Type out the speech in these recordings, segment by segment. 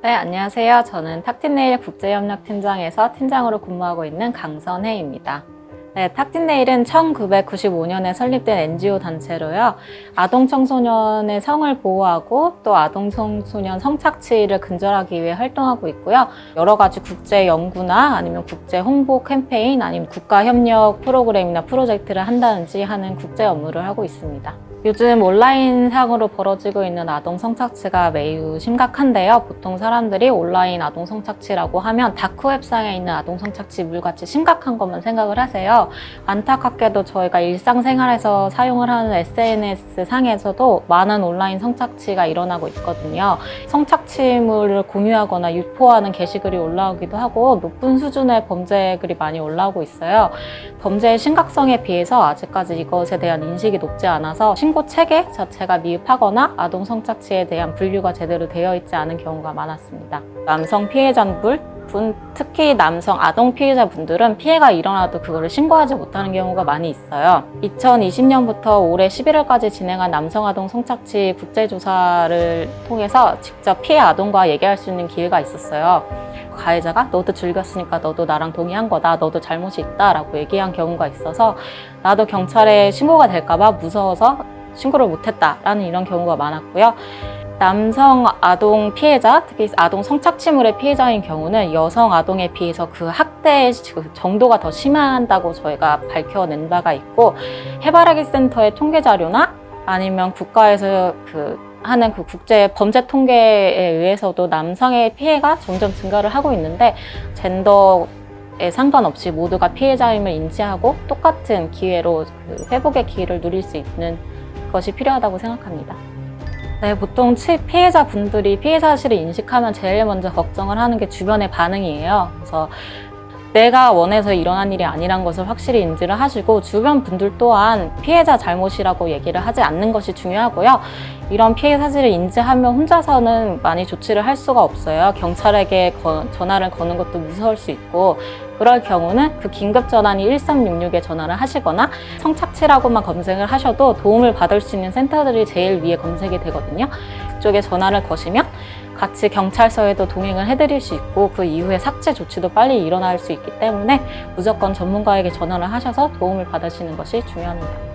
네, 안녕하세요. 저는 탁틴네일 국제협력팀장에서 팀장으로 근무하고 있는 강선혜입니다. 네, 탁틴네일은 1995년에 설립된 NGO 단체로요. 아동 청소년의 성을 보호하고 또 아동 청소년 성착취를 근절하기 위해 활동하고 있고요. 여러 가지 국제 연구나 아니면 국제 홍보 캠페인 아니면 국가 협력 프로그램이나 프로젝트를 한다든지 하는 국제 업무를 하고 있습니다. 요즘 온라인상으로 벌어지고 있는 아동 성착취가 매우 심각한데요. 보통 사람들이 온라인 아동 성착취라고 하면 다크웹상에 있는 아동 성착취물같이 심각한 것만 생각을 하세요. 안타깝게도 저희가 일상생활에서 사용을 하는 SNS 상에서도 많은 온라인 성착취가 일어나고 있거든요. 성착취물을 공유하거나 유포하는 게시글이 올라오기도 하고 높은 수준의 범죄글이 많이 올라오고 있어요. 범죄의 심각성에 비해서 아직까지 이것에 대한 인식이 높지 않아서 신고 체계 자체가 미흡하거나 아동 성착취에 대한 분류가 제대로 되어 있지 않은 경우가 많았습니다. 남성 피해자분, 특히 남성 아동 피해자분들은 피해가 일어나도 그거를 신고하지 못하는 경우가 많이 있어요. 2020년부터 올해 11월까지 진행한 남성 아동 성착취 국제조사를 통해서 직접 피해 아동과 얘기할 수 있는 기회가 있었어요. 가해자가 너도 즐겼으니까 너도 나랑 동의한 거다, 너도 잘못이 있다 라고 얘기한 경우가 있어서 나도 경찰에 신고가 될까봐 무서워서 신고를 못했다라는 이런 경우가 많았고요. 남성 아동 피해자, 특히 아동 성착취물의 피해자인 경우는 여성 아동에 비해서 그 학대의 정도가 더 심한다고 저희가 밝혀낸 바가 있고, 해바라기 센터의 통계 자료나 아니면 국가에서 하는 국제 범죄 통계에 의해서도 남성의 피해가 점점 증가를 하고 있는데, 젠더에 상관없이 모두가 피해자임을 인지하고 똑같은 기회로 회복의 기회를 누릴 수 있는 것이 필요하다고 생각합니다. 네, 보통 피해자분들이 피해 사실을 인식하면 제일 먼저 걱정을 하는 게 주변의 반응이에요. 그래서 내가 원해서 일어난 일이 아니란 것을 확실히 인지를 하시고 주변 분들 또한 피해자 잘못이라고 얘기를 하지 않는 것이 중요하고요. 이런 피해 사실을 인지하면 혼자서는 많이 조치를 할 수가 없어요. 경찰에게 전화를 거는 것도 무서울 수 있고, 그럴 경우는 그 긴급 전화니 1366에 전화를 하시거나 성착취라고만 검색을 하셔도 도움을 받을 수 있는 센터들이 제일 위에 검색이 되거든요. 그쪽에 전화를 거시면 같이 경찰서에도 동행을 해드릴 수 있고 그 이후에 삭제 조치도 빨리 일어날 수 있기 때문에 무조건 전문가에게 전화를 하셔서 도움을 받으시는 것이 중요합니다.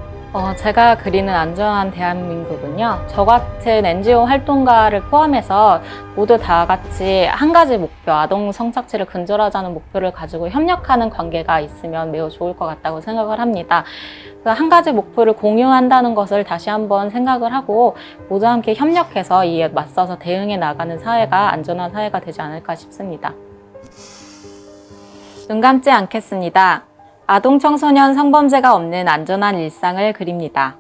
제가 그리는 안전한 대한민국은요, 저 같은 NGO 활동가를 포함해서 모두 다 같이 한 가지 목표, 아동 성착취를 근절하자는 목표를 가지고 협력하는 관계가 있으면 매우 좋을 것 같다고 생각을 합니다. 한 가지 목표를 공유한다는 것을 다시 한번 생각을 하고 모두 함께 협력해서 이에 맞서서 대응해 나가는 사회가 안전한 사회가 되지 않을까 싶습니다. 눈 감지 않겠습니다. 아동 청소년 성범죄가 없는 안전한 일상을 그립니다.